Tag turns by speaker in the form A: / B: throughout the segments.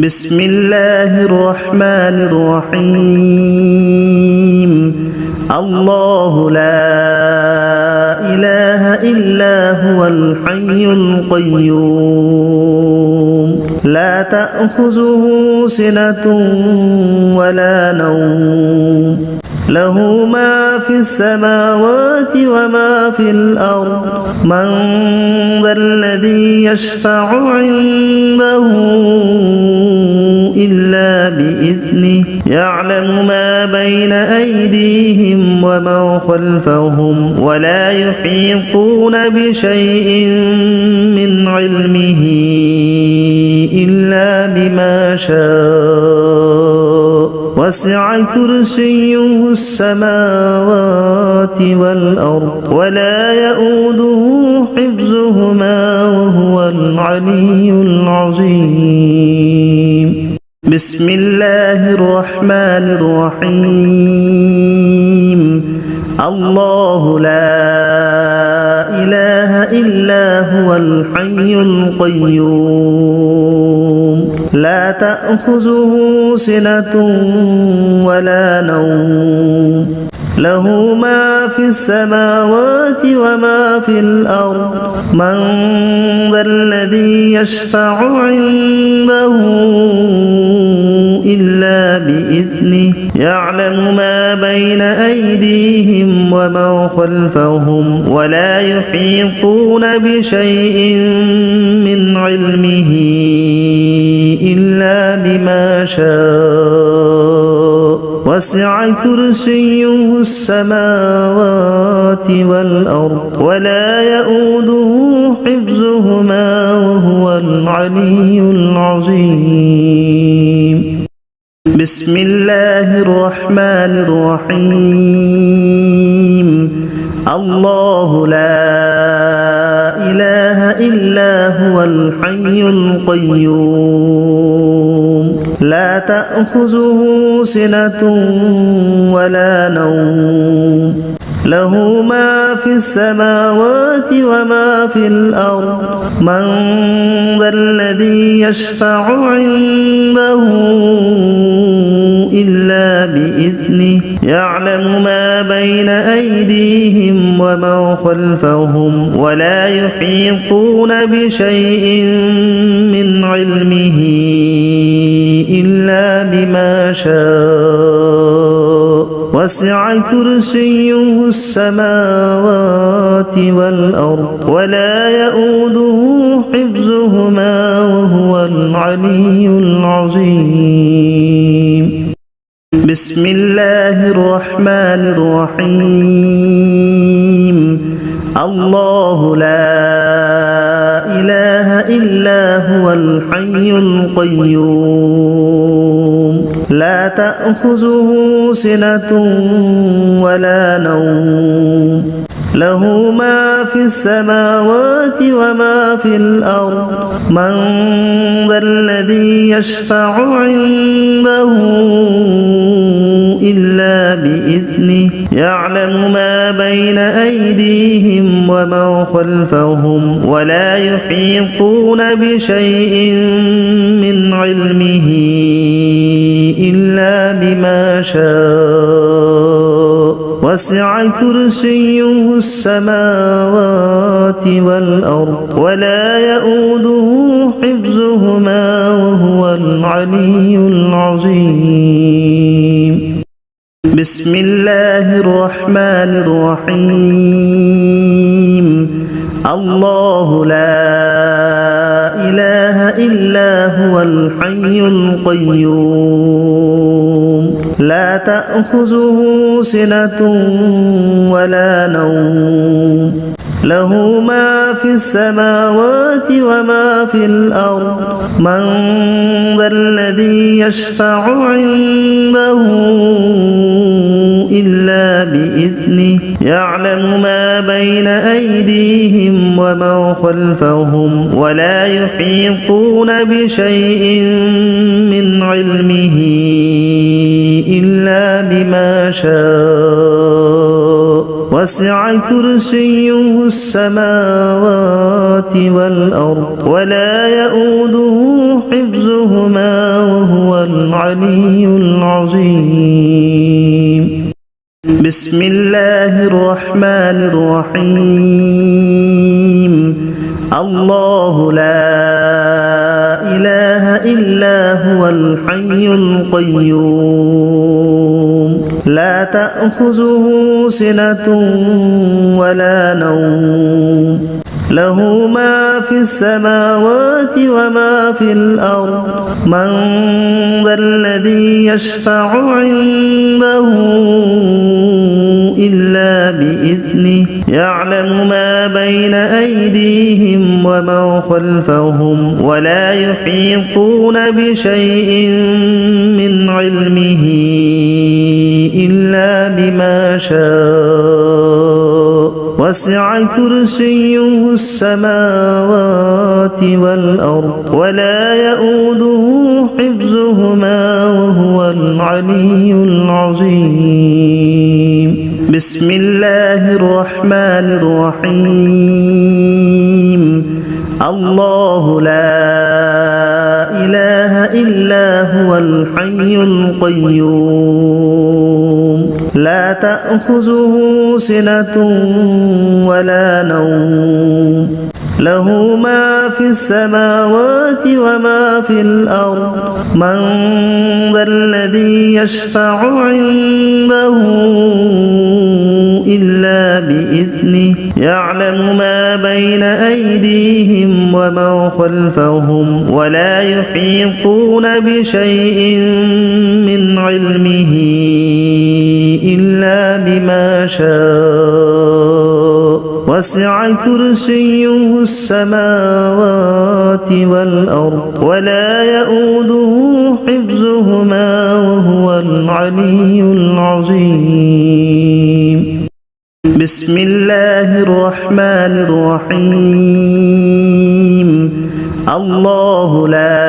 A: بسم الله الرحمن الرحيم الله لا إله إلا هو الحي القيوم لا تأخذه سنة ولا نوم له ما في السماوات وما في الأرض من ذا الذي يشفع عنده إلا بإذنه يعلم ما بين أيديهم وما خلفهم ولا يحيطون بشيء من علمه إلا بما شاء وسع كرسيه السماوات والأرض ولا يؤوده حفظهما وهو العلي العظيم بسم الله الرحمن الرحيم الله لا إله إلا هو الحي القيوم لا تأخذه سنة ولا نوم له ما في السماوات وما في الأرض من ذا الذي يشفع عنده إلا بإذنه يعلم ما بين أيديهم وما خلفهم ولا يحيطون بشيء من علمه إلا بما شاء وسع كرسيه السماوات والأرض ولا يؤوده حفظهما وهو العلي العظيم بسم الله الرحمن الرحيم الله لا إله إلا هو الحي القيوم لا تأخذه سنة ولا نوم له ما في السماوات وما في الأرض من ذا الذي يشفع عنده إلا بإذنه يعلم ما بين أيديهم وما خلفهم ولا يحيطون بشيء من علمه إلا بما شاء وسع كرسيه السماوات والأرض ولا يؤوده حفظهما وهو العلي العظيم بسم الله الرحمن الرحيم الله لا إله إلا هو الحي القيوم لا تأخذه سنة ولا نوم له ما في السماوات وما في الأرض من ذا الذي يشفع عنده إلا بإذنه يعلم ما بين أيديهم وما خلفهم ولا يحيطون بشيء من علمه إلا بما شاء وسع كرسيه السماوات والأرض ولا يؤوده حفظهما وهو العلي العظيم بسم الله الرحمن الرحيم الله لا إله إلا هو الحي القيوم لا تأخذه سنة ولا نوم له ما في السماوات وما في الأرض من ذا الذي يشفع عنده إلا بإذنه يعلم ما بين أيديهم وما خلفهم ولا يحيطون بشيء من علمه إلا بما شاء وسع كرسيه السماوات والأرض ولا يؤوده حفظهما العلي العظيم بسم الله الرحمن الرحيم الله لا إله إلا هو الحي القيوم لا تأخذه سنة ولا نوم له ما في السماوات وما في الأرض من ذا الذي يشفع عنده إلا بإذنه يعلم ما بين أيديهم وما خلفهم ولا يحيطون بشيء من علمه إلا بما شاء وسع كرسيه السماوات والأرض ولا يؤوده حفظهما وهو العلي العظيم بسم الله الرحمن الرحيم الله لا إله إلا هو الحي القيوم لا تأخذه سنة ولا نوم له ما في السماوات وما في الأرض من ذا الذي يشفع عنده إلا بإذنه يعلم ما بين أيديهم وما خلفهم ولا يحيطون بشيء من علمه إلا بما شاء وسع كرسيه السماوات والأرض ولا يؤوده حفظهما وهو العلي العظيم بسم الله الرحمن الرحيم الله لا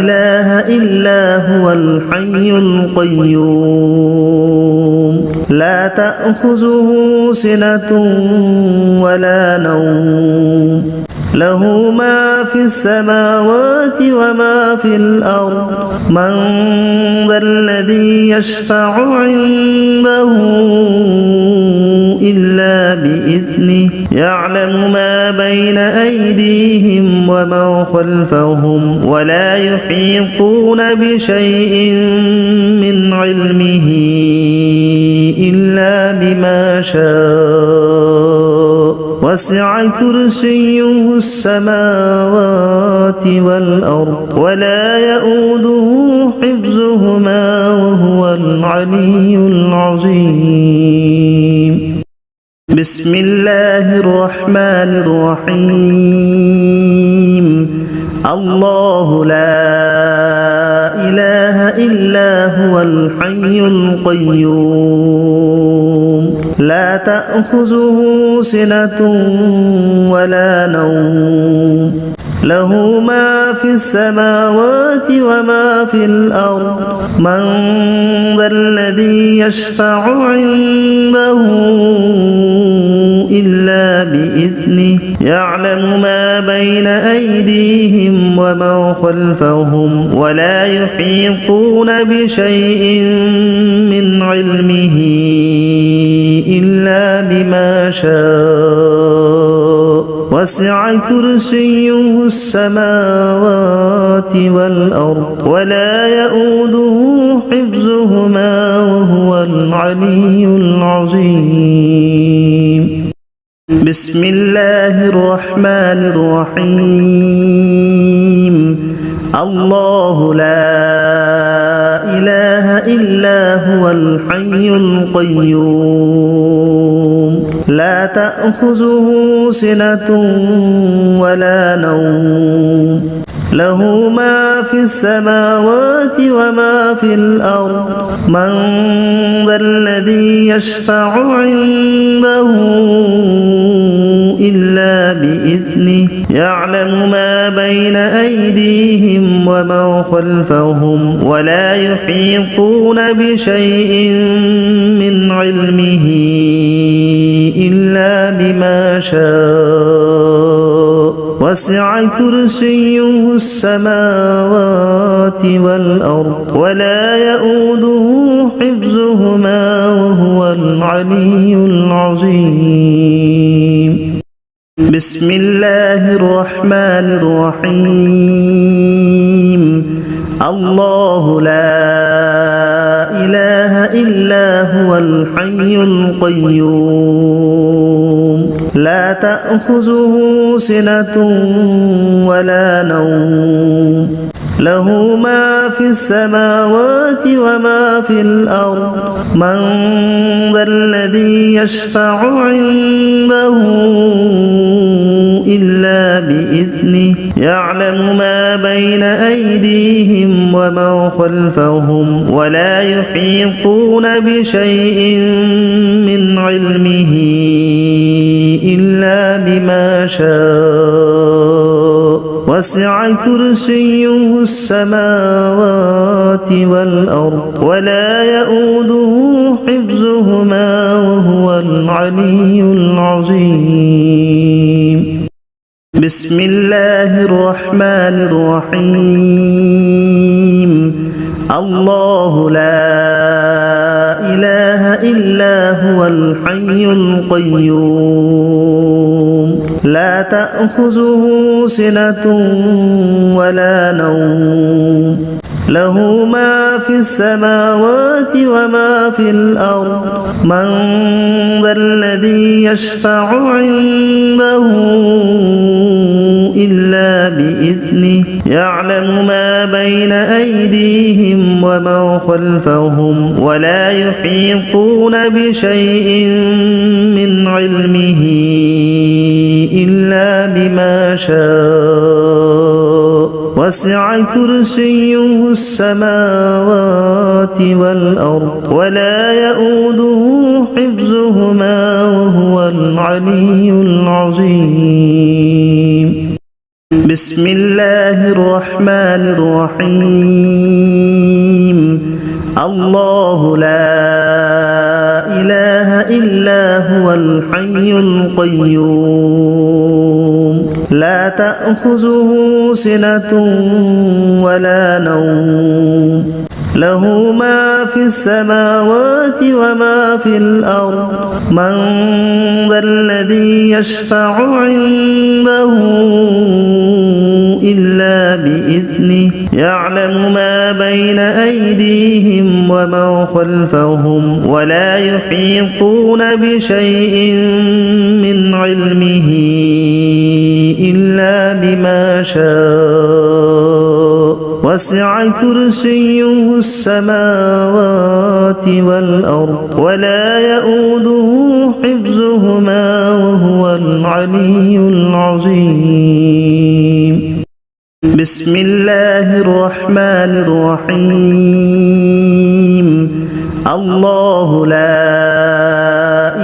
A: إله إلا هو الحي القيوم لا تأخذه سنة ولا نوم له ما في السماوات وما في الأرض من ذا الذي يشفع عنده إلا بإذنه يعلم ما بين أيديهم وما خلفهم ولا يحيطون بشيء من علمه إلا بما شاء وسع كرسيه السماوات والأرض ولا يؤوده حفظهما وهو العلي العظيم بسم الله الرحمن الرحيم الله لا إله إلا هو الحي القيوم لا تأخذه سنة ولا نوم له ما في السماوات وما في الأرض من ذا الذي يشفع عنده إلا بإذنه يعلم ما بين أيديهم وما خلفهم ولا يحيطون بشيء من علمه إلا بما شاء وسع كرسيه السماوات والأرض ولا يؤوده حفظهما وهو العلي العظيم بسم الله الرحمن الرحيم الله لا إله إلا هو الحي القيوم لا تأخذه سنة ولا نوم له ما في السماوات وما في الأرض من ذا الذي يشفع عنده إلا بإذنه يعلم ما بين أيديهم وما خلفهم ولا يحيطون بشيء من علمه إلا بما شاء وسع كرسيه السماوات والأرض ولا يؤوده حفظهما وهو العلي العظيم بسم الله الرحمن الرحيم الله لا إله إلا هو الحي القيوم لا تأخذه سنة ولا نوم له ما في السماوات وما في الأرض من ذا الذي يشفع عنده إلا بإذنه يعلم ما بين أيديهم وما خلفهم ولا يحيطون بشيء من علمه إلا بما شاء وسع كرسيه السماوات والأرض ولا يؤوده حفظهما وهو العلي العظيم بسم الله الرحمن الرحيم الله لا إله إلا هو الحي القيوم لا تأخذه سنة ولا نوم له ما في السماوات وما في الأرض من ذا الذي يشفع عنده إلا بإذنه يعلم ما بين أيديهم وما خلفهم ولا يحيطون بشيء من علمه إلا بما شاء وسع كرسيه السماوات والأرض ولا يؤوده حفظهما وهو العلي العظيم بسم الله الرحمن الرحيم الله لا إله إلا هو الحي القيوم لا تأخذه سنة ولا نوم له ما في السماوات وما في الأرض من ذا الذي يشفع عنده إلا بإذنه يعلم ما بين أيديهم وما خلفهم ولا يحيطون بشيء من علمه إلا بما شاء وسع كرسيه السماوات والأرض ولا يؤوده حفظهما وهو العلي العظيم بسم الله الرحمن الرحيم الله لا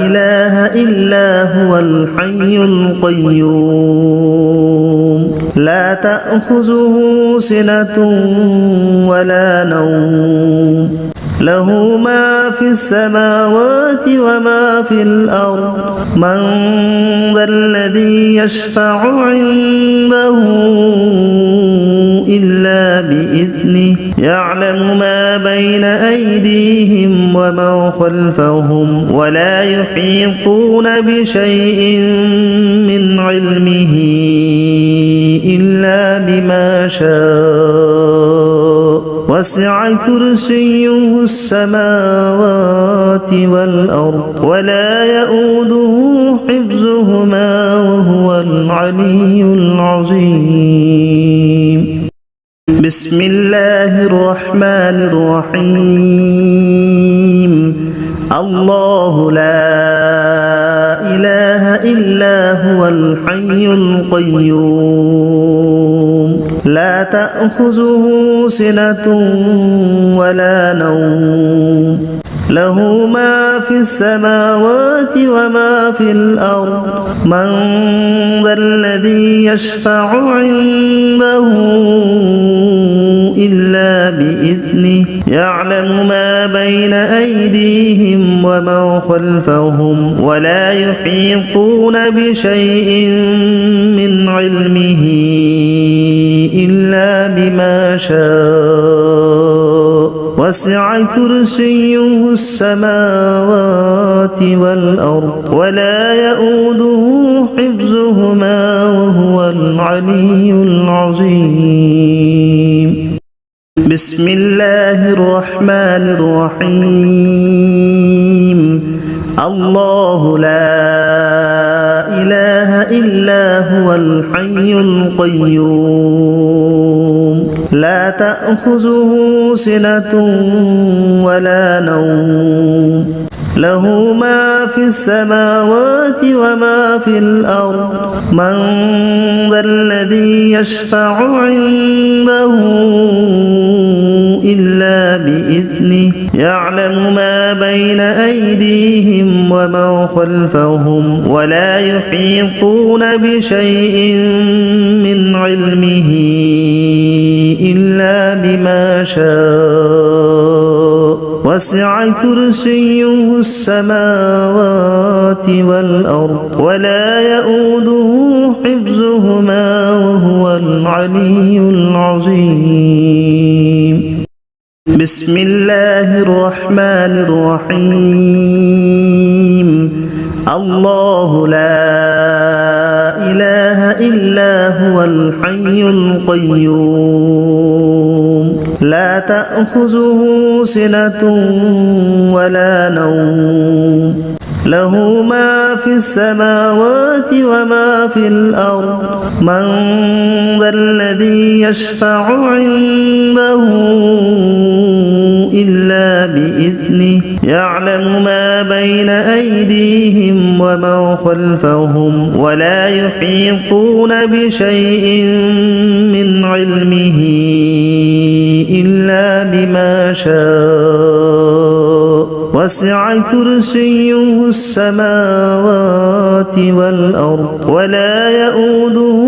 A: إله إلا هو الحي القيوم لا تأخذه سنة ولا نوم له ما في السماوات وما في الأرض من ذا الذي يشفع عنده إلا بإذنه يعلم ما بين أيديهم وما خلفهم ولا يحيطون بشيء من علمه إلا بما شاء وسع كرسيه السماوات والأرض ولا يؤوده حفظهما وهو العلي العظيم بسم الله الرحمن الرحيم الله لا إله إلا هو الحي القيوم لا تأخذه سنة ولا نوم له ما في السماوات وما في الأرض من ذا الذي يشفع عنده إلا بإذنه يعلم ما بين أيديهم وما خلفهم ولا يحيطون بشيء من علمه إلا بما شاء وسع كرسيه السماوات والأرض ولا يؤوده حفظهما وهو العلي العظيم بسم الله الرحمن الرحيم الله لا إله إلا هو الحي القيوم لا تأخذه سنة ولا نوم له ما في السماوات وما في الأرض من ذا الذي يشفع عنده إلا بإذنه يعلم ما بين أيديهم وما خلفهم ولا يحيطون بشيء من علمه إلا بما شاء وسع كرسيه السماوات والأرض ولا يؤوده حفظهما وهو العلي العظيم بسم الله الرحمن الرحيم الله لا إله إلا هو الحي القيوم لا تأخذه سنة ولا نوم له ما في السماوات وما في الأرض من ذا الذي يشفع عنده إلا بإذنه يعلم ما بين أيديهم وما خلفهم ولا يحيطون بشيء من علمه إلا بما شاء وسع كرسيه السماوات والأرض ولا يؤوده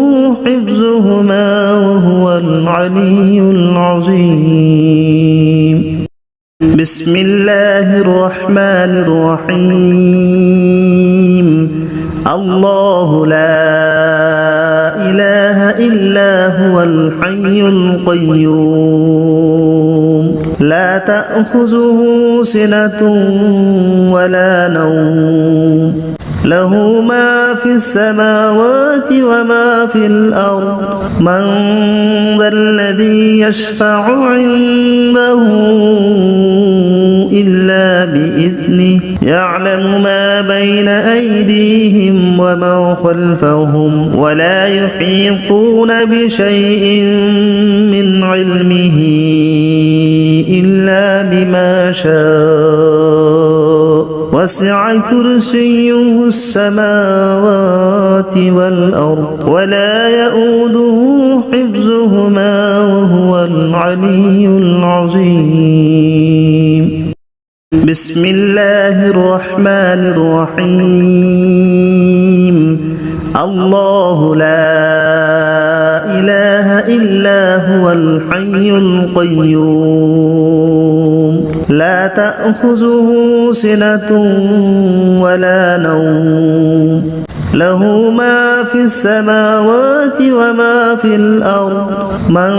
A: حفظهما وهو العلي العظيم بسم الله الرحمن الرحيم الله لا إله إلا هو الحي القيوم لا تأخذه سنة ولا نوم له ما في السماوات وما في الأرض من ذا الذي يشفع عنده إلا بإذنه يعلم ما بين أيديهم وما خلفهم ولا يحيطون بشيء من علمه إلا بما شاء وسع كرسيه السماوات والأرض ولا يؤوده حفظهما وهو العلي العظيم بسم الله الرحمن الرحيم الله لا إله إلا هو الحي القيوم لا تأخذه سنة ولا نوم له ما في السماوات وما في الأرض من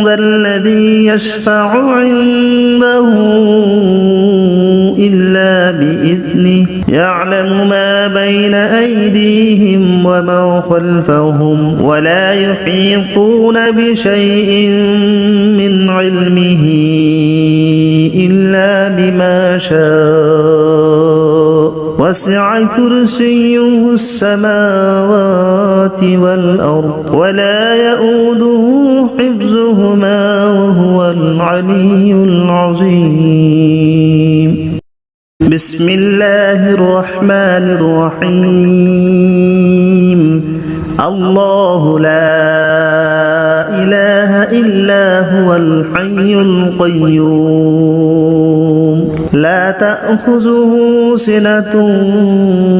A: ذا الذي يشفع عنده إلا بإذنه يعلم ما بين أيديهم وما خلفهم ولا يحيطون بشيء من علمه إلا بما شاء وسع كرسيه السماوات والأرض ولا يؤوده حفظهما وهو العلي العظيم بسم الله الرحمن الرحيم الله لا إله إلا هو الحي القيوم لا تأخذه سنة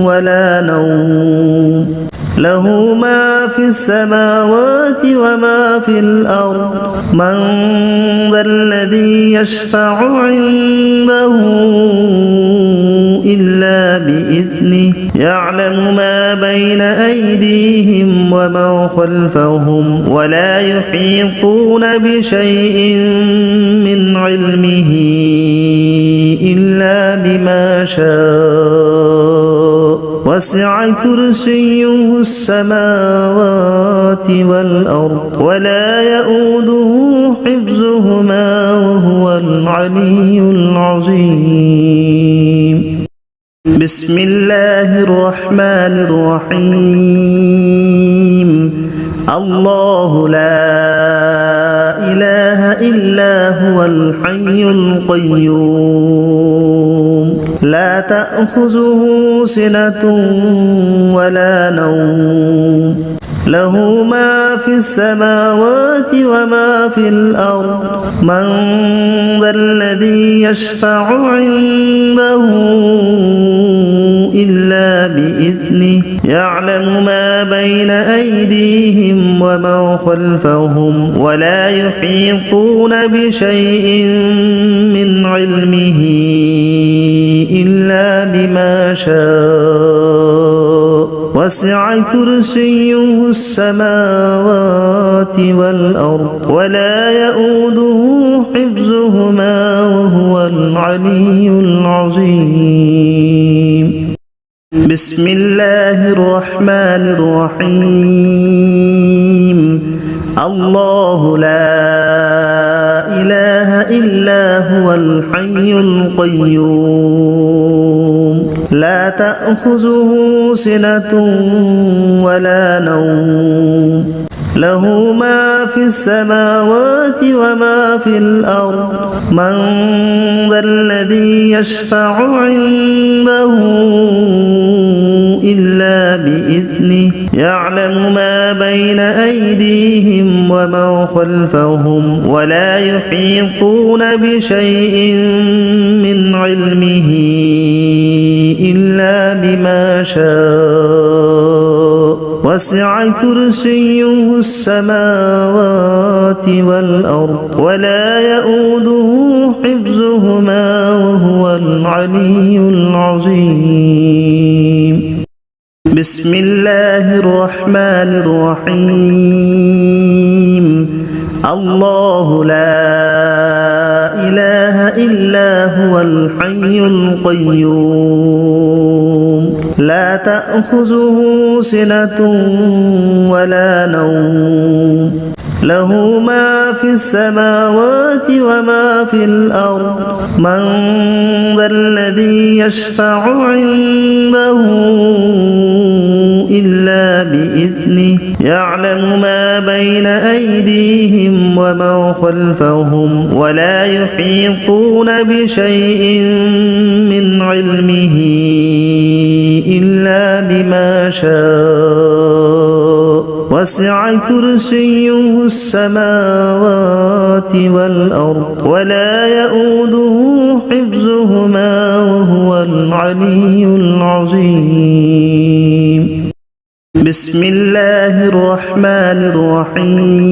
A: ولا نوم له ما في السماوات وما في الأرض من ذا الذي يشفع عنده إلا بإذنه يعلم ما بين أيديهم وما خلفهم ولا يحيطون بشيء من علمه إلا بما شاء وسع كرسيه السماوات والأرض ولا يؤوده حفظهما وهو العلي العظيم. بسم الله الرحمن الرحيم. الله لا إله إلا هو الحي القيوم لا تأخذه سنة ولا نوم له ما في السماوات وما في الأرض من ذا الذي يشفع عنده إلا بإذنه يعلم ما بين أيديهم وما خلفهم ولا يحيطون بشيء من علمه إلا بما شاء وسع كرسيه السماوات والأرض ولا يؤوده حفظهما وهو العلي العظيم. بسم الله الرحمن الرحيم. الله لا إله إلا هو الحي القيوم لا تأخذه سنة ولا نوم له ما في السماوات وما في الأرض من ذا الذي يشفع عنده إلا بإذنه يعلم ما بين أيديهم وما خلفهم ولا يحيطون بشيء من علمه إلا بما شاء وسع كرسيه السماوات والأرض ولا يؤوده حفظهما وهو العلي العظيم. بسم الله الرحمن الرحيم. الله لا إله إلا هو الحي القيوم لا تأخذه سنة ولا نوم له ما في السماوات وما في الأرض من ذا الذي يشفع عنده إلا بإذنه يعلم ما بين أيديهم وما خلفهم ولا يحيطون بشيء من علمه إلا بما شاء وسع كرسيه السماوات والأرض ولا يؤوده حفظهما وهو العلي العظيم. بسم الله الرحمن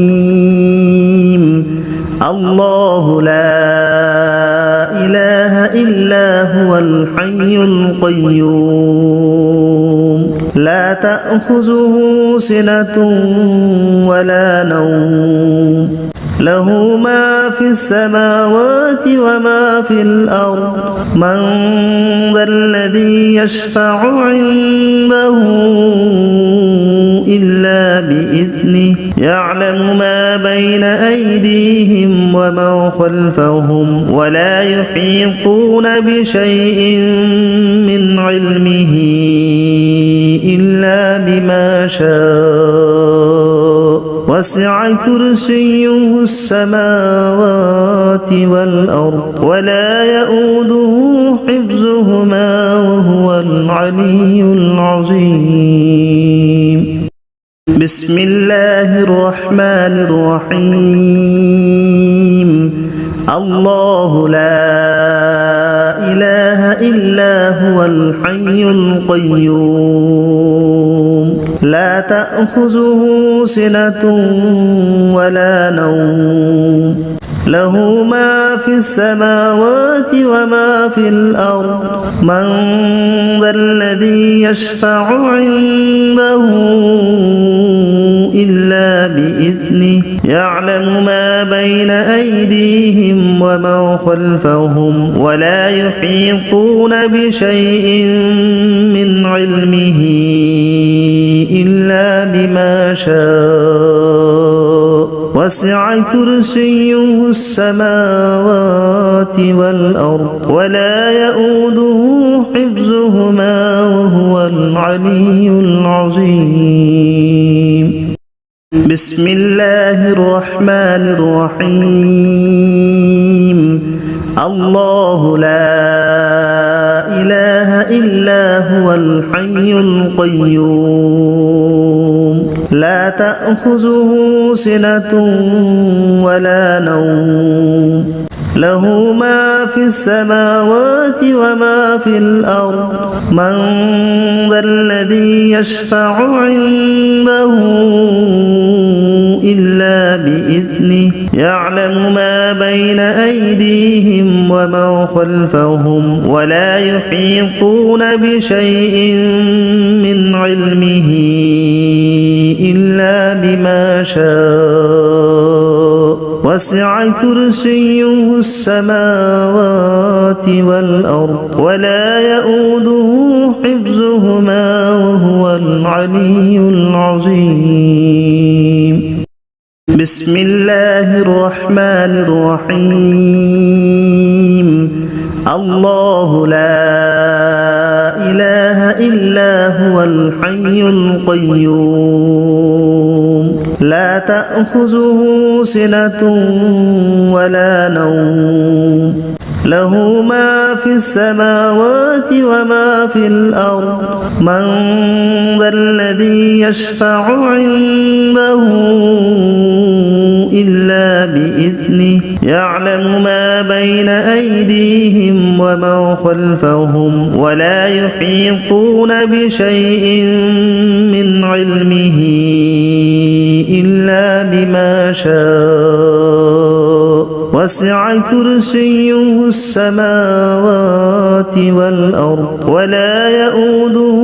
A: الرحيم. الله لا إله إلا هو الحي القيوم لا تأخذه سنة ولا نوم له ما في السماوات وما في الأرض من ذا الذي يشفع عنده إلا بإذنه يعلم ما بين أيديهم وما خلفهم ولا يحيطون بشيء من علمه إلا بما شاء وسع كرسيه السماوات والأرض ولا يؤوده حفظهما وهو العلي العظيم. بسم الله الرحمن الرحيم. الله لا إله إلا هو الحي القيوم لا تأخذه سنة ولا نوم له ما في السماوات وما في الأرض من ذا الذي يشفع عنده إلا بإذنه يعلم ما بين أيديهم وما خلفهم ولا يحيطون بشيء من علمه إلا بما شاء وسع كرسيه السماوات والأرض ولا يؤوده حفظهما وهو العلي العظيم بسم الله الرحمن الرحيم الله لا إله إلا هو الحي القيوم لا تأخذه سنة ولا نوم له ما في السماوات وما في الأرض من ذا الذي يشفع عنده إلا بإذنه يعلم ما بين أيديهم وما خلفهم ولا يحيطون بشيء من علمه إلا بما شاء وسع كرسيه السماوات والأرض ولا يؤوده حفظهما وهو العلي العظيم بسم الله الرحمن الرحيم الله لا إله إلا هو الحي القيوم لا تأخذه سنة ولا نوم له ما في السماوات وما في الأرض من ذا الذي يشفع عنده إلا بإذنه يعلم ما بين أيديهم وما خلفهم ولا يحيطون بشيء من علمه إلا بما شاء وسع كرسيه السماوات والأرض ولا يؤوده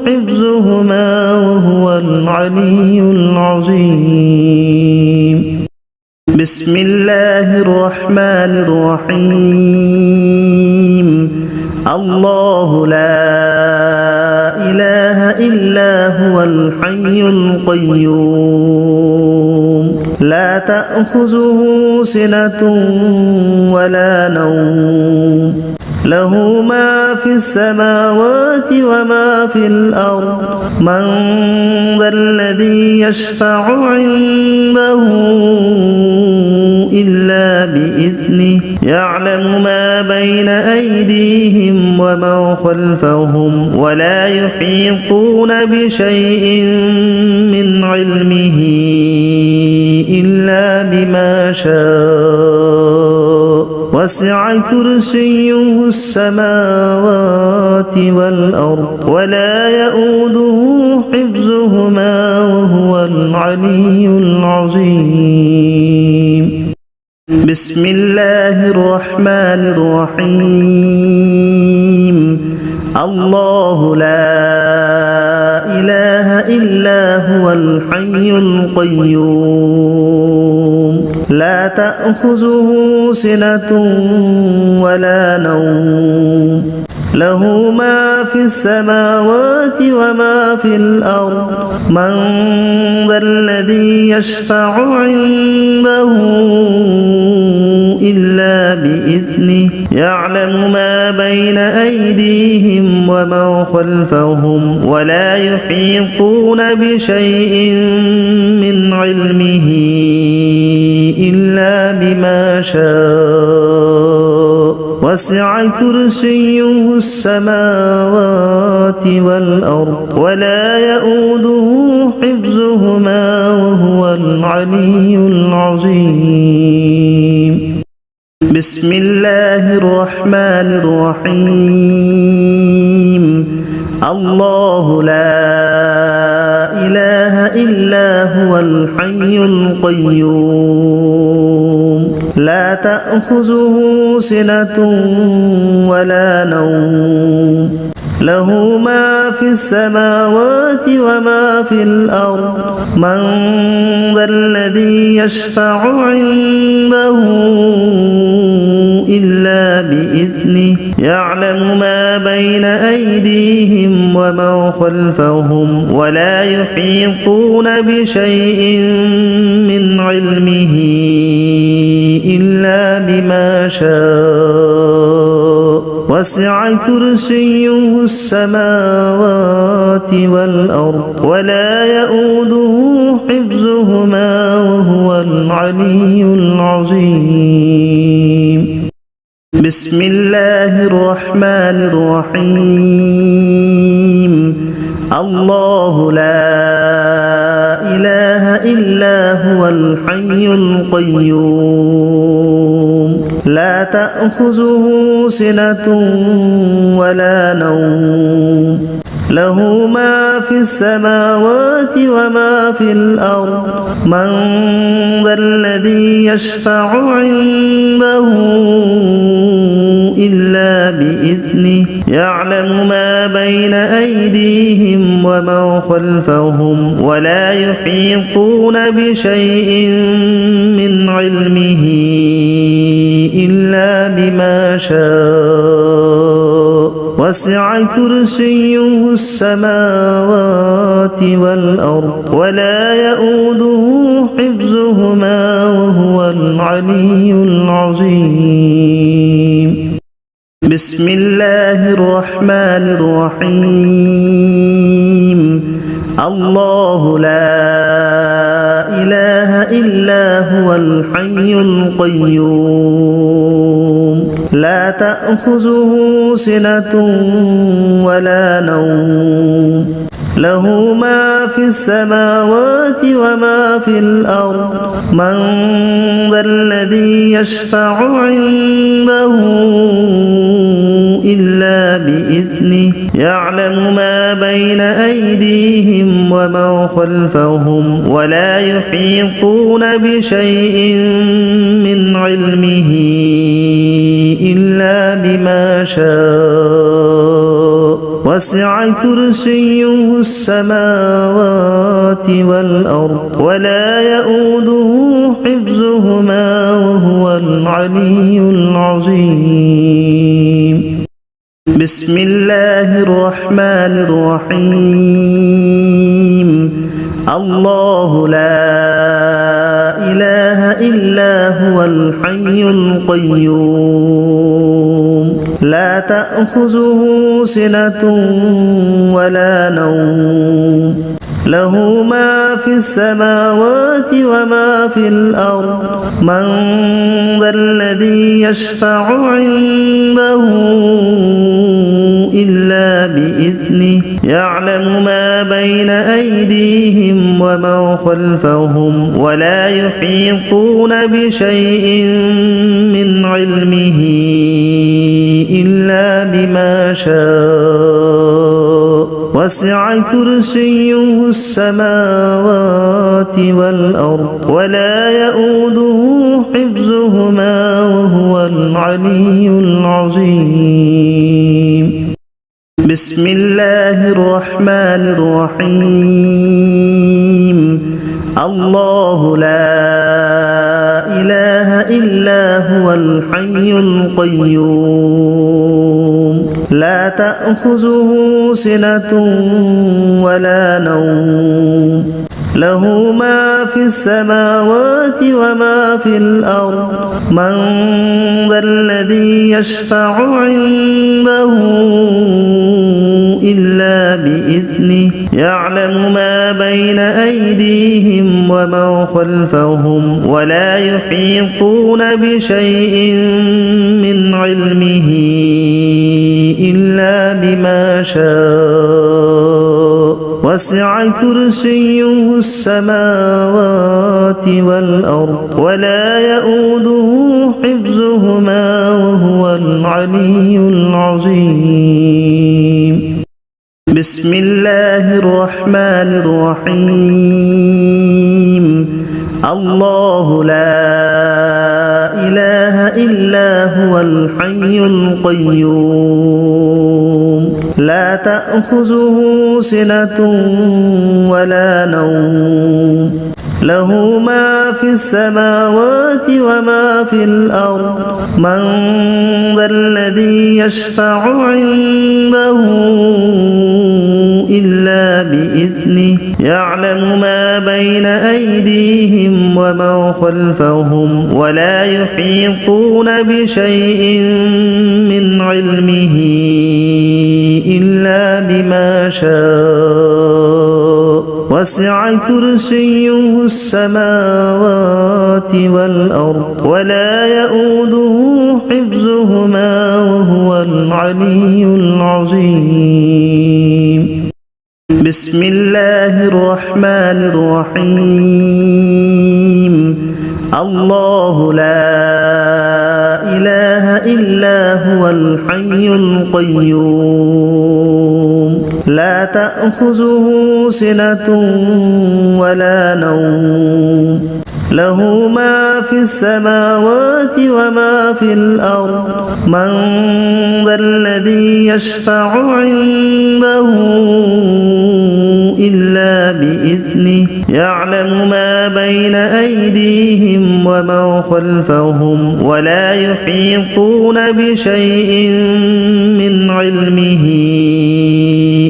A: حفظهما وهو العلي العظيم بسم الله الرحمن الرحيم الله لا إله إلا هو الحي القيوم لا تأخذه سنة ولا نوم له ما في السماوات وما في الأرض من ذا الذي يشفع عنده إلا بإذنه يعلم ما بين أيديهم وما خلفهم ولا يحيطون بشيء من علمه إلا بما شاء وسع كرسيه السماوات والأرض ولا يؤوده حفظهما وهو العلي العظيم بسم الله الرحمن الرحيم الله لا إله إلا هو الحي القيوم لا تأخذه سنة ولا نوم له ما في السماوات وما في الأرض من ذا الذي يشفع عنده إلا بإذنه يعلم ما بين أيديهم وما خلفهم ولا يحيطون بشيء من علمه إلا بما شاء وسع كرسيه السماوات والأرض ولا يؤوده حفظهما وهو العلي العظيم بسم الله الرحمن الرحيم الله لا إله إلا هو الحي القيوم لا تأخذه سنة ولا نوم له ما في السماوات وما في الأرض من ذا الذي يشفع عنده إلا بإذنه يعلم ما بين أيديهم وما خلفهم ولا يحيطون بشيء من علمه إلا بما شاء وسع كرسيه السماوات والأرض ولا يؤوده حفظهما وهو العلي العظيم بسم الله الرحمن الرحيم الله لا إله إلا هو الحي القيوم لا تأخذه سنة ولا نوم له ما في السماوات وما في الأرض من ذا الذي يشفع عنده إلا بإذنه يعلم ما بين أيديهم وما خلفهم ولا يحيطون بشيء من علمه إلا بما شاء وسع كرسيه السماوات والأرض ولا يؤوده حفظهما وهو العلي العظيم بسم الله الرحمن الرحيم الله لا إله إلا هو الحي القيوم لا تأخذه سنة ولا نوم له ما في السماوات وما في الأرض من ذا الذي يشفع عنده إلا بإذنه يعلم ما بين أيديهم وما خلفهم ولا يحيطون بشيء من علمه إلا بما شاء وسع كرسيه السماوات والأرض ولا يؤوده حفظهما وهو العلي العظيم بسم الله الرحمن الرحيم الله لا إله إلا هو الحي القيوم لا تأخذه سنة ولا نوم له ما في السماوات وما في الأرض من ذا الذي يشفع عنده إلا بإذنه يعلم ما بين أيديهم وما خلفهم ولا يحيطون بشيء من علمه إلا بما شاء وسع كرسيه السماوات والأرض ولا يؤوده حفظهما وهو العلي العظيم بسم الله الرحمن الرحيم الله لا إله إلا هو الحي القيوم لا تأخذه سنة ولا نوم له ما في السماوات وما في الأرض من ذا الذي يشفع عنده إلا بإذنه يعلم ما بين أيديهم وما خلفهم ولا يحيطون بشيء من علمه إلا بما شاء وسع كرسيه السماوات والأرض ولا يؤوده حفظهما وهو العلي العظيم بسم الله الرحمن الرحيم الله لا إله إلا هو الحي القيوم لا تأخذه سنة ولا نوم له ما في السماوات وما في الأرض من ذا الذي يشفع عنده إلا بإذنه يعلم ما بين أيديهم وما خلفهم ولا يحيطون بشيء من علمه إلا بما شاء وسع كرسيه السماوات والأرض ولا يؤوده حفظهما وهو العلي العظيم بسم الله الرحمن الرحيم الله لا إله إلا هو الحي القيوم لا تأخذه سنة ولا نوم له ما في السماوات وما في الأرض من ذا الذي يشفع عنده إلا بإذنه يعلم ما بين أيديهم وما خلفهم ولا يحيطون بشيء من علمه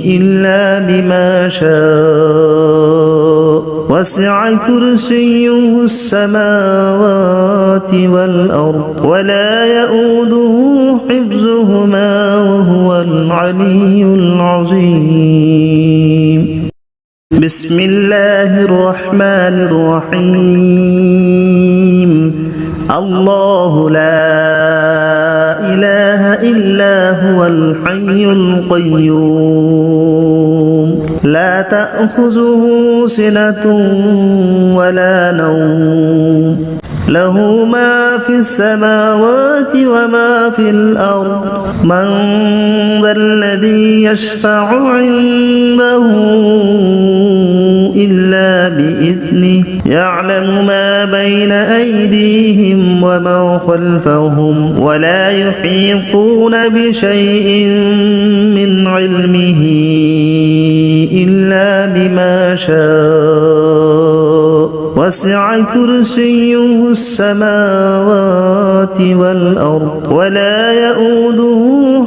A: إلا بما شاء وسع كرسيه السماوات والأرض ولا يؤوده حفظهما وهو العلي العظيم بسم الله الرحمن الرحيم الله لا إله إلا هو الحي القيوم لا تأخذه سنة ولا نوم له ما في السماوات وما في الأرض من ذا الذي يشفع عنده إلا بإذنه يعلم ما بين أيديهم وما خلفهم ولا يحيطون بشيء من علمه إلا بما شاء وسع كرسيه السماوات والأرض ولا يؤوده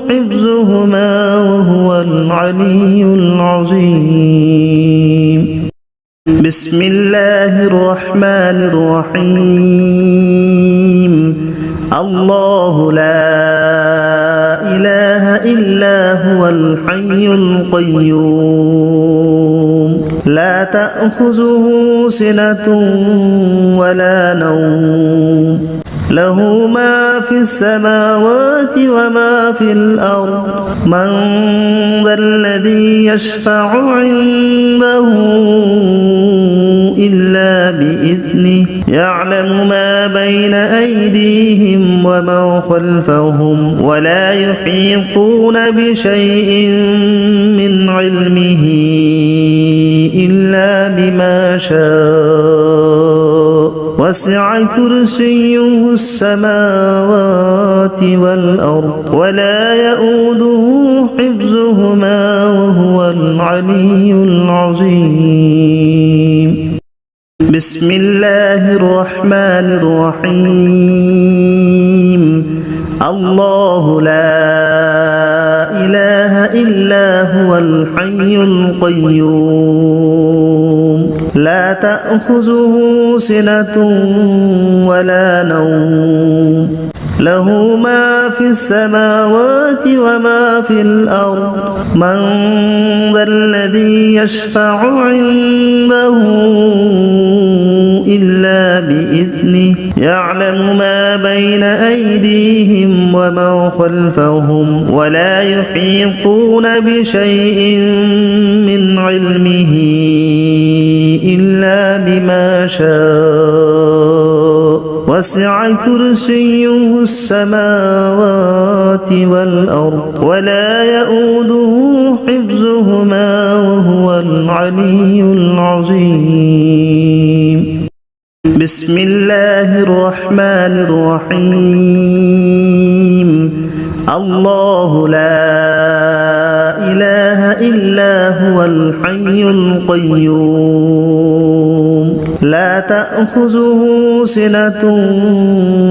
A: حفظهما وهو العلي العظيم بسم الله الرحمن الرحيم الله لا إله إلا هو الحي القيوم لا تأخذه سنة ولا نوم له ما في السماوات وما في الأرض من ذا الذي يشفع عنده إلا بإذنه يعلم ما بين أيديهم وما خلفهم ولا يحيطون بشيء من علمه إلا بما شاء وسع كرسيه السماوات والأرض ولا يؤوده حفظهما وهو العلي العظيم بسم الله الرحمن الرحيم الله لا إله إلا هو الحي القيوم لا تأخذه سنة ولا نوم له ما في السماوات وما في الأرض من ذا الذي يشفع عنده إلا بإذنه يعلم ما بين أيديهم وما خلفهم ولا يحيطون بشيء من علمه إلا بما شاء وسع كرسيه السماوات والأرض ولا يؤوده حفظهما وهو العلي العظيم بسم الله الرحمن الرحيم الله لا إله إلا هو الحي القيوم لا تأخذه سنة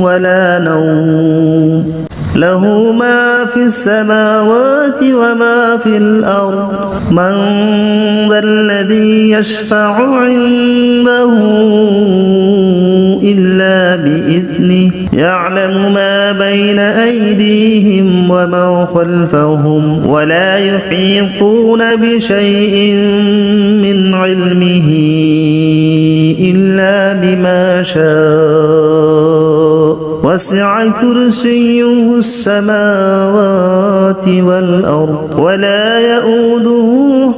A: ولا نوم له ما في السماوات وما في الأرض من ذا الذي يشفع عنده إلا بإذنه يعلم ما بين أيديهم وما خلفهم ولا يحيطون بشيء من علمه إلا بما شاء وسع كرسيه السماوات والأرض ولا يؤوده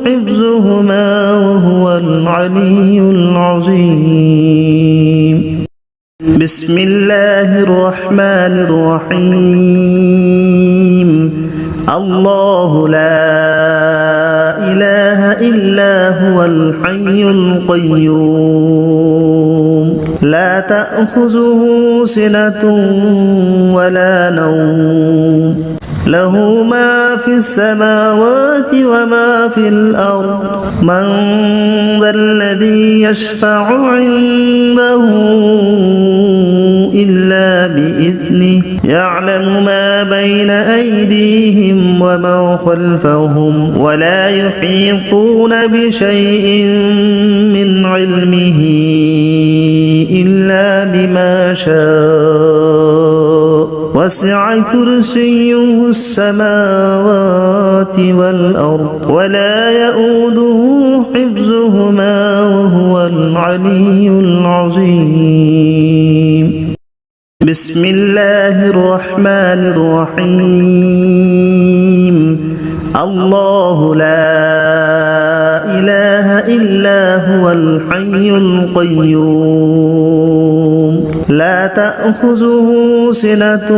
A: حفظهما وهو العلي العظيم بسم الله الرحمن الرحيم الله لا إله إلا هو الحي القيوم لا تأخذه سنة ولا نوم له ما في السماوات وما في الأرض من ذا الذي يشفع عنده إلا بإذنه يعلم ما بين أيديهم وما خلفهم ولا يحيطون بشيء من علمه إلا بما شاء وسع كرسيه السماوات والأرض ولا يؤوده حفظهما وهو العلي العظيم بسم الله الرحمن الرحيم الله لا إله إلا هو الحي القيوم لا تأخذه سنة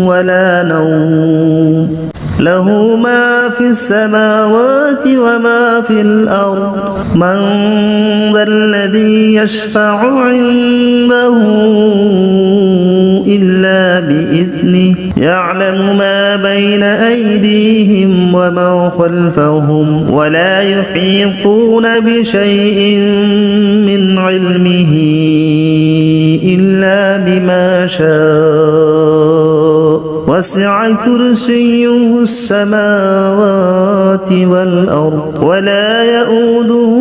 A: ولا نوم له ما في السماوات وما في الأرض من ذا الذي يشفع عنده إلا بإذنه يعلم ما بين أيديهم وما خلفهم ولا يحيطون بشيء من علمه إلا بما شاء وسع كرسيه السماوات والأرض ولا يؤوده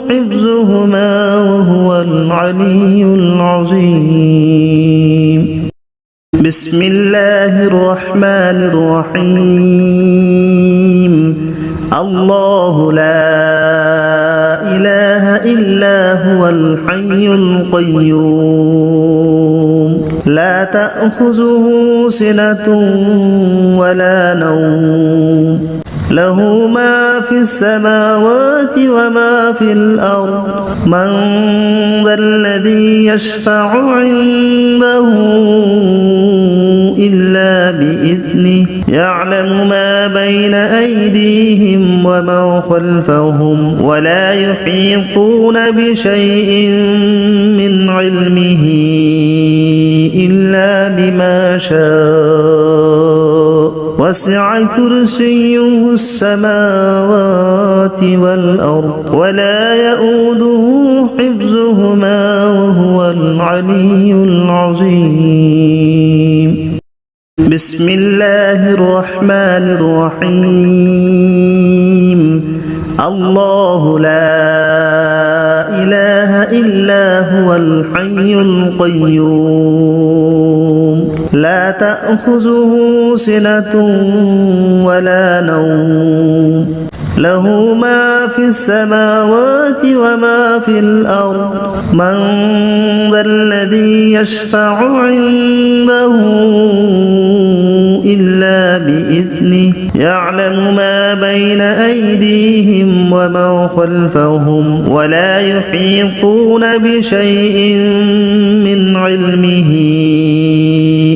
A: حفظهما وهو العلي العظيم بسم الله الرحمن الرحيم الله لا إله إلا هو الحي القيوم لا تأخذه سنة ولا نوم له ما في السماوات وما في الأرض من ذا الذي يشفع عنده إلا بإذنه يعلم ما بين أيديهم وما خلفهم ولا يحيطون بشيء من علمه إلا بما شاء وسع كرسيه السماوات والأرض ولا يؤوده حفظهما وهو العلي العظيم بسم الله الرحمن الرحيم الله لا إله إلا هو الحي القيوم لا تأخذه سنة ولا نوم له ما في السماوات وما في الأرض من ذا الذي يشفع عنده إلا بإذنه يعلم ما بين أيديهم وما خلفهم ولا يحيطون بشيء من علمه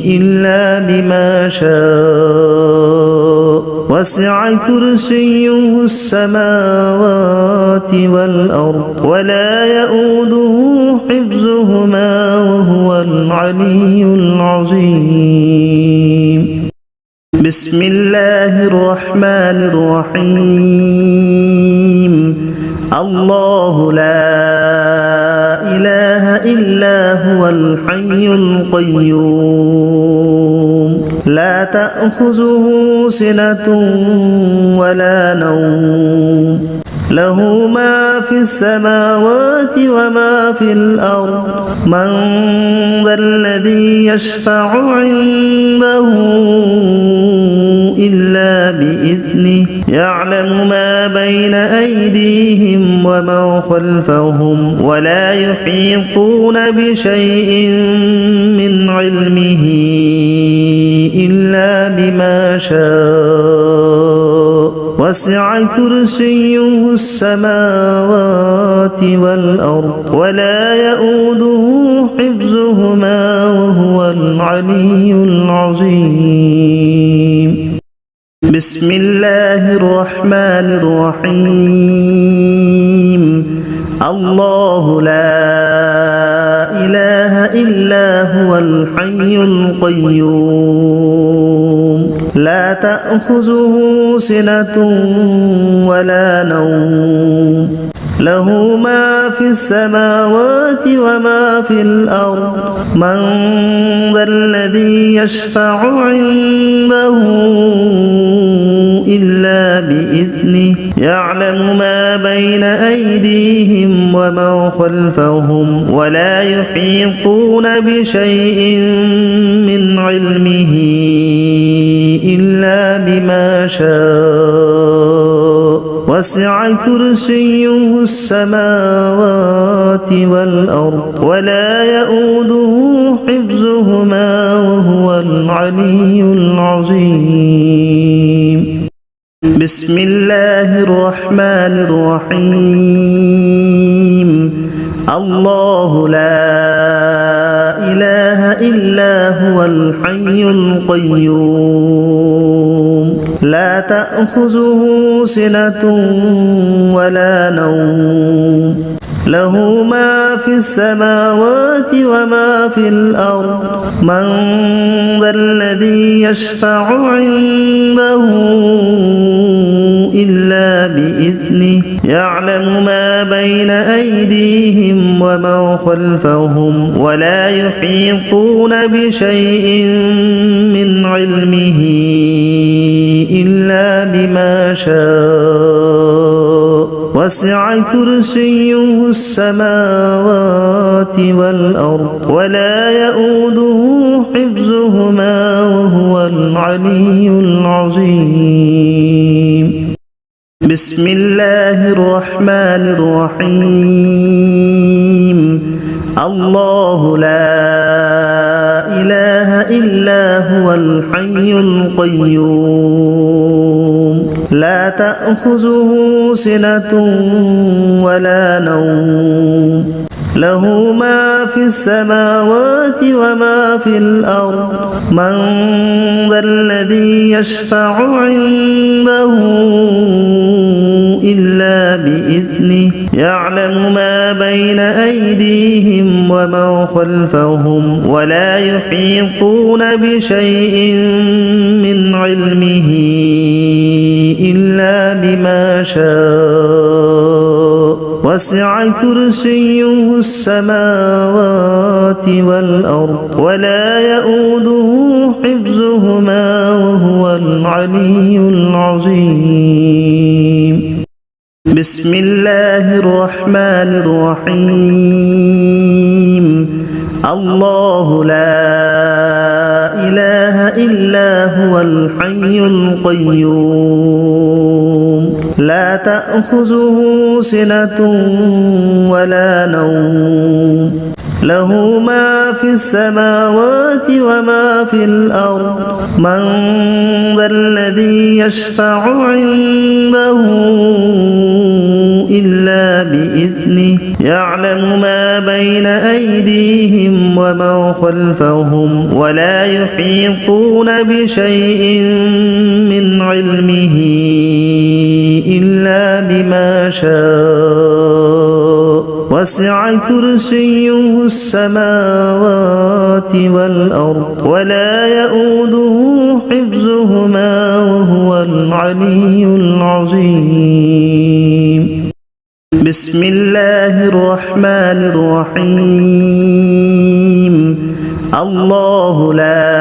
A: إلا بما شاء وسع كرسيه السماوات والأرض ولا يؤوده حفظهما وهو العلي العظيم بسم الله الرحمن الرحيم الله لا إله إلا هو الحي القيوم لا تأخذه سنة ولا نوم له ما في السماوات وما في الأرض من ذا الذي يشفع عنده إلا بإذنه يعلم ما بين أيديهم وما خلفهم ولا يحيطون بشيء من علمه إلا بما شاء وسع كرسيه السماوات والأرض ولا يؤوده حفظهما وهو العلي العظيم بسم الله الرحمن الرحيم الله لا إله إلا هو الحي القيوم لا تأخذه سنة ولا نوم له ما في السماوات وما في الأرض من ذا الذي يشفع عنده إلا بإذنه يعلم ما بين أيديهم وما خلفهم ولا يحيطون بشيء من علمه إلا بما شاء وسع كرسيه السماوات والأرض ولا يؤوده حفظهما وهو العلي العظيم بسم الله الرحمن الرحيم الله لا إله إلا هو الحي القيوم لا تأخذه سنة ولا نوم له ما في السماوات وما في الأرض من ذا الذي يشفع عنده إلا بإذنه يعلم ما بين أيديهم وما خلفهم ولا يحيطون بشيء من علمه إلا بما شاء وسع كرسيه السماوات والأرض ولا يؤوده حفظهما وهو العلي العظيم بسم الله الرحمن الرحيم الله لا إله إلا هو الحي القيوم لا تأخذه سنة ولا نوم له ما في السماوات وما في الأرض من ذا الذي يشفع عنده إلا بإذنه يعلم ما بين أيديهم وما خلفهم ولا يحيطون بشيء من علمه إلا بما شاء وسع كرسيه السماوات والأرض ولا يؤوده حفظهما وهو العلي العظيم بسم الله الرحمن الرحيم الله لا إله إلا هو الحي القيوم لا تأخذه سنة ولا نوم له ما في السماوات وما في الأرض من ذا الذي يشفع عنده إلا بإذنه يعلم ما بين أيديهم وما خلفهم ولا يحيطون بشيء من علمه إلا بما شاء وسع كرسيه السماوات والأرض ولا يؤوده حفظهما وهو العلي العظيم. بسم الله الرحمن الرحيم. الله لا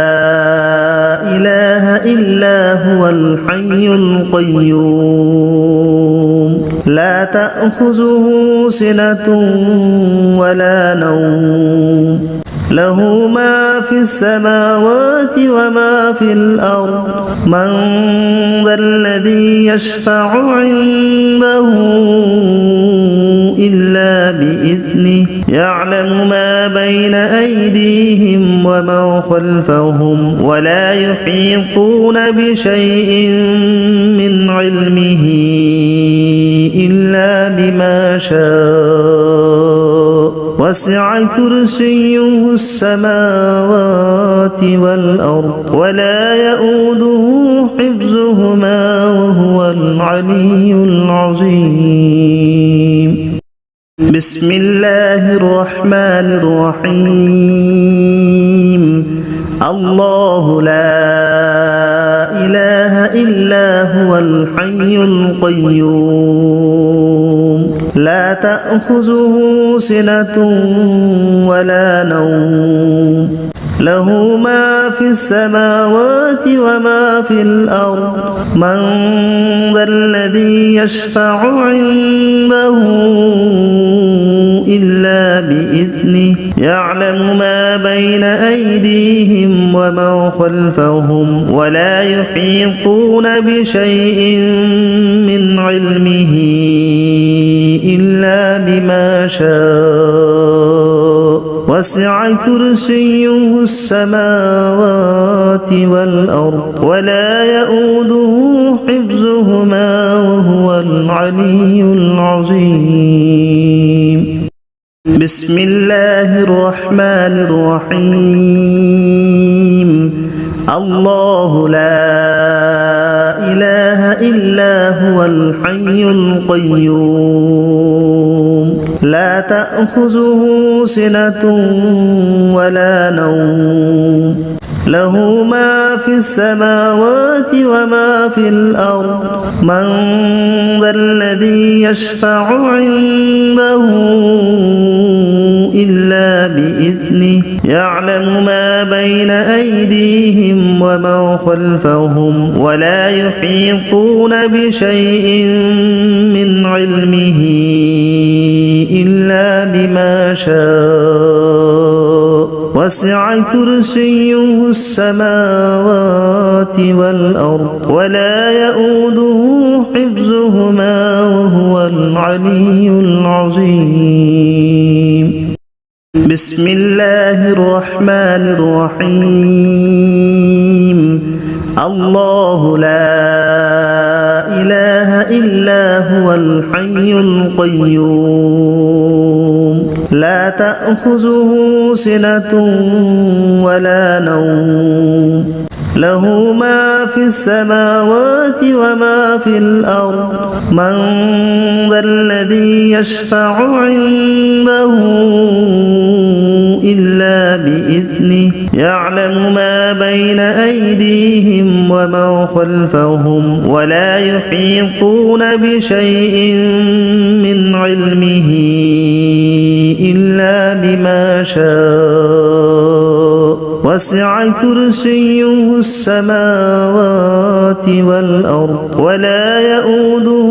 A: إله إلا هو الحي القيوم لا تأخذه سنة ولا نوم له ما في السماوات وما في الأرض من ذا الذي يشفع عنده إلا بإذنه يعلم ما بين أيديهم وما خلفهم ولا يحيطون بشيء من علمه إلا بما شاء وسع كرسيه السماوات والأرض ولا يؤوده حفظهما وهو العلي العظيم. بسم الله الرحمن الرحيم. الله لا إله إلا هو الحي القيوم لا تأخذه سنة ولا نوم له ما في السماوات وما في الأرض من ذا الذي يشفع عنده إلا بإذنه يعلم ما بين أيديهم وما خلفهم ولا يحيطون بشيء من علمه إلا بما شاء وسع كرسيه السماوات والأرض ولا يؤوده حفظهما وهو العلي العظيم. بسم الله الرحمن الرحيم. الله لا إله إلا هو الحي القيوم لا تأخذه سنة ولا نوم له ما في السماوات وما في الأرض من ذا الذي يشفع عنده إلا بإذنه يعلم ما بين أيديهم وما خلفهم ولا يحيطون بشيء من علمه إلا بما شاء وسع كرسيه السماوات والأرض ولا يؤوده حفظهما وهو العلي العظيم. بسم الله الرحمن الرحيم. الله لا إله إلا هو الحي القيوم لا تأخذه سنة ولا نوم له ما في السماوات وما في الأرض من ذا الذي يشفع عنده إلا بإذنه يعلم ما بين أيديهم وما خلفهم ولا يحيطون بشيء من علمه إلا بما شاء وسع كرسيه السماوات والأرض ولا يؤوده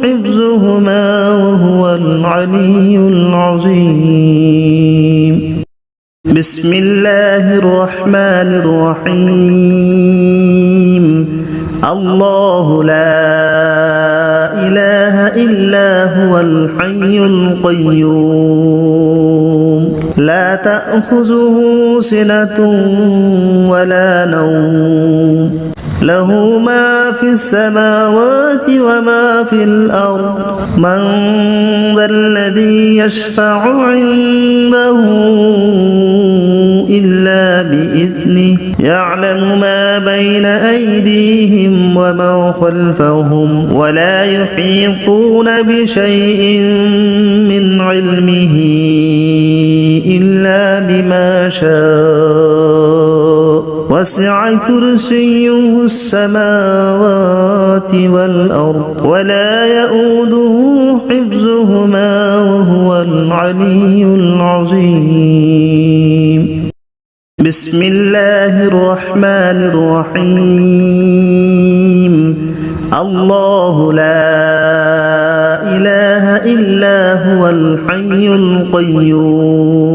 A: حفظهما وهو العلي العظيم. بسم الله الرحمن الرحيم. الله لا إله إلا هو الحي القيوم لا تأخذه سنة ولا نوم له ما في السماوات وما في الأرض من ذا الذي يشفع عنده إلا بإذنه يعلم ما بين أيديهم وما خلفهم ولا يحيطون بشيء من علمه إلا بما شاء وسع كرسيه السماوات والأرض ولا يؤوده حفظهما وهو العلي العظيم بسم الله الرحمن الرحيم الله لا إله إلا هو الحي القيوم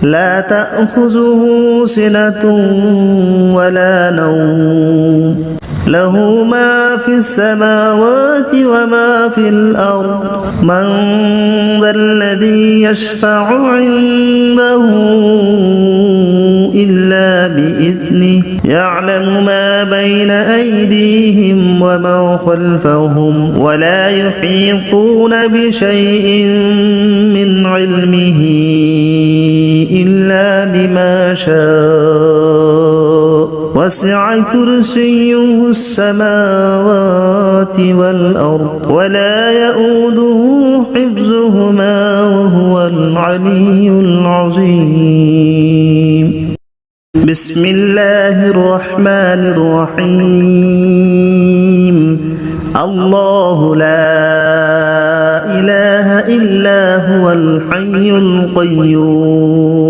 A: لا تأخذه سنة ولا نوم له ما في السماوات وما في الأرض من ذا الذي يشفع عنده إلا بإذنه يعلم ما بين أيديهم وما خلفهم ولا يحيطون بشيء من علمه إلا بما شاء وسع كرسيه السماوات والأرض ولا يؤوده حفظهما وهو العلي العظيم بسم الله الرحمن الرحيم الله لا إله إلا هو الحي القيوم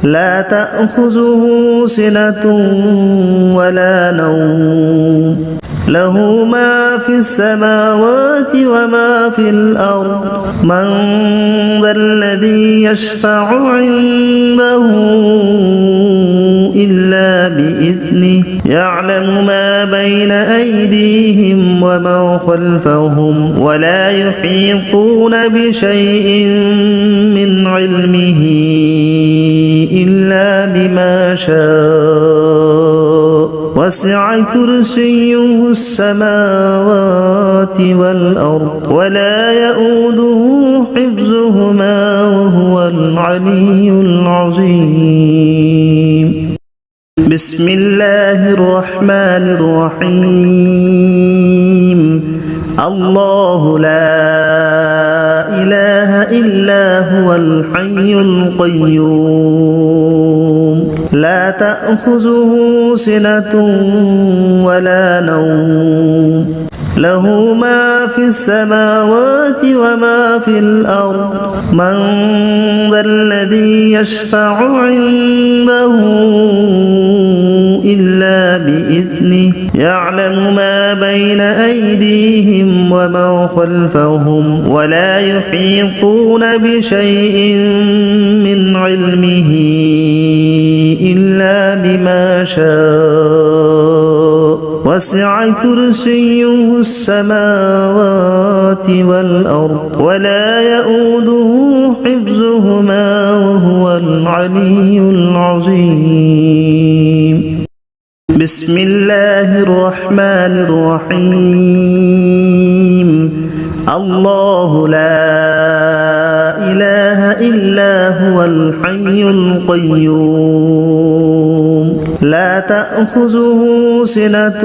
A: لا تأخذه سنة ولا نوم له ما في السماوات وما في الأرض من ذا الذي يشفع عنده إلا بإذنه يعلم ما بين أيديهم وما خلفهم ولا يحيطون بشيء من علمه إلا بما شاء وسع كرسيه السماوات والأرض ولا يؤوده حفظهما وهو العلي العظيم بسم الله الرحمن الرحيم الله لا إله إلا هو الحي القيوم لا تأخذه سنة ولا نوم له ما في السماوات وما في الأرض من ذا الذي يشفع عنده إلا بإذنه يعلم ما بين أيديهم وما خلفهم ولا يحيطون بشيء من علمه إلا بما شاء وسع كرسيه السماوات والأرض ولا يؤوده حفظهما وهو العلي العظيم بسم الله الرحمن الرحيم الله لا إله إلا هو الحي القيوم لا تأخذه سنة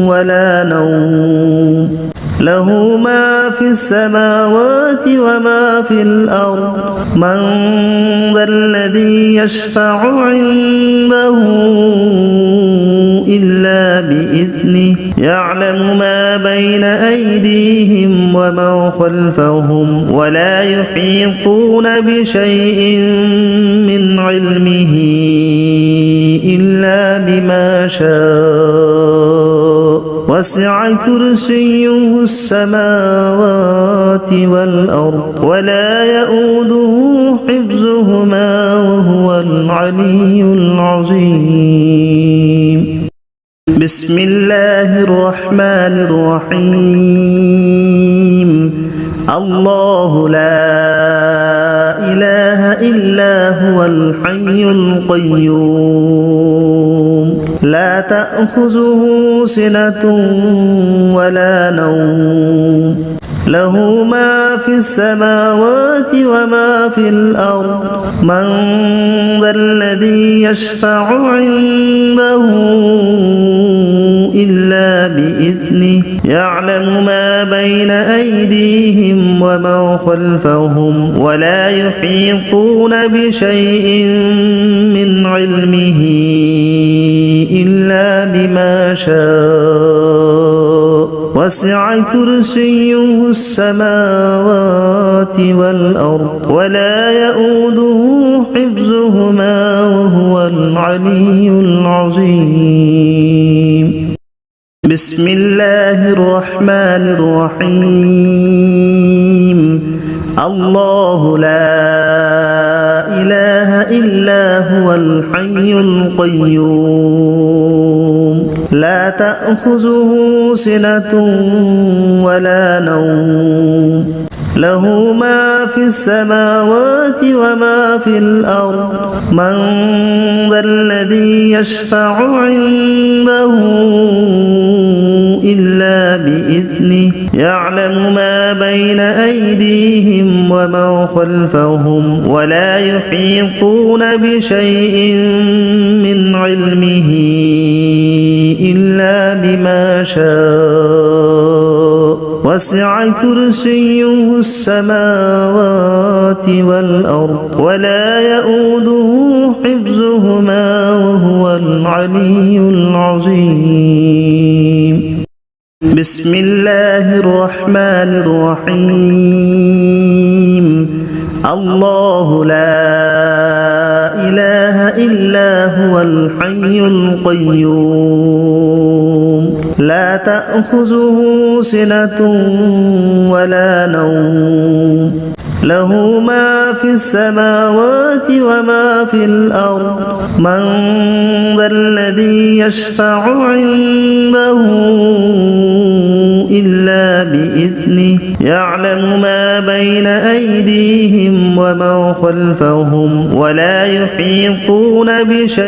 A: ولا نوم له ما في السماوات وما في الأرض من ذا الذي يشفع عنده إلا بإذنه يعلم ما بين أيديهم وما خلفهم ولا يحيطون بشيء من علمه إلا بما شاء وسع كرسيه السماوات والأرض ولا يؤوده حفظهما وهو العلي العظيم بسم الله الرحمن الرحيم الله لا إله إلا هو الحي القيوم لا تأخذه سنة ولا نوم له ما في السماوات وما في الأرض من ذا الذي يشفع عنده إلا بإذنه يعلم ما بين أيديهم وما خلفهم ولا يحيطون بشيء من علمه إلا بما شاء وسع كرسيه السماوات والأرض ولا يؤوده حفظهما وهو العلي العظيم بسم الله الرحمن الرحيم الله لا إله إلا هو الحي القيوم لا تأخذه سنة ولا نوم له ما في السماوات وما في الأرض من ذا الذي يشفع عنده إلا بإذنه يعلم ما بين أيديهم وما خلفهم ولا يحيطون بشيء من علمه إلا بما شاء وسع كرسيه السماوات والأرض ولا يؤوده حفظهما وهو العلي العظيم بسم الله الرحمن الرحيم الله لا إله إلا هو الحي القيوم لا تأخذه سنة ولا نوم له ما في السماوات وما في الأرض من ذا الذي يشفع عنده إلا بإذنه يعلم ما بين أيديهم وما خلفهم ولا يحيطون بشيء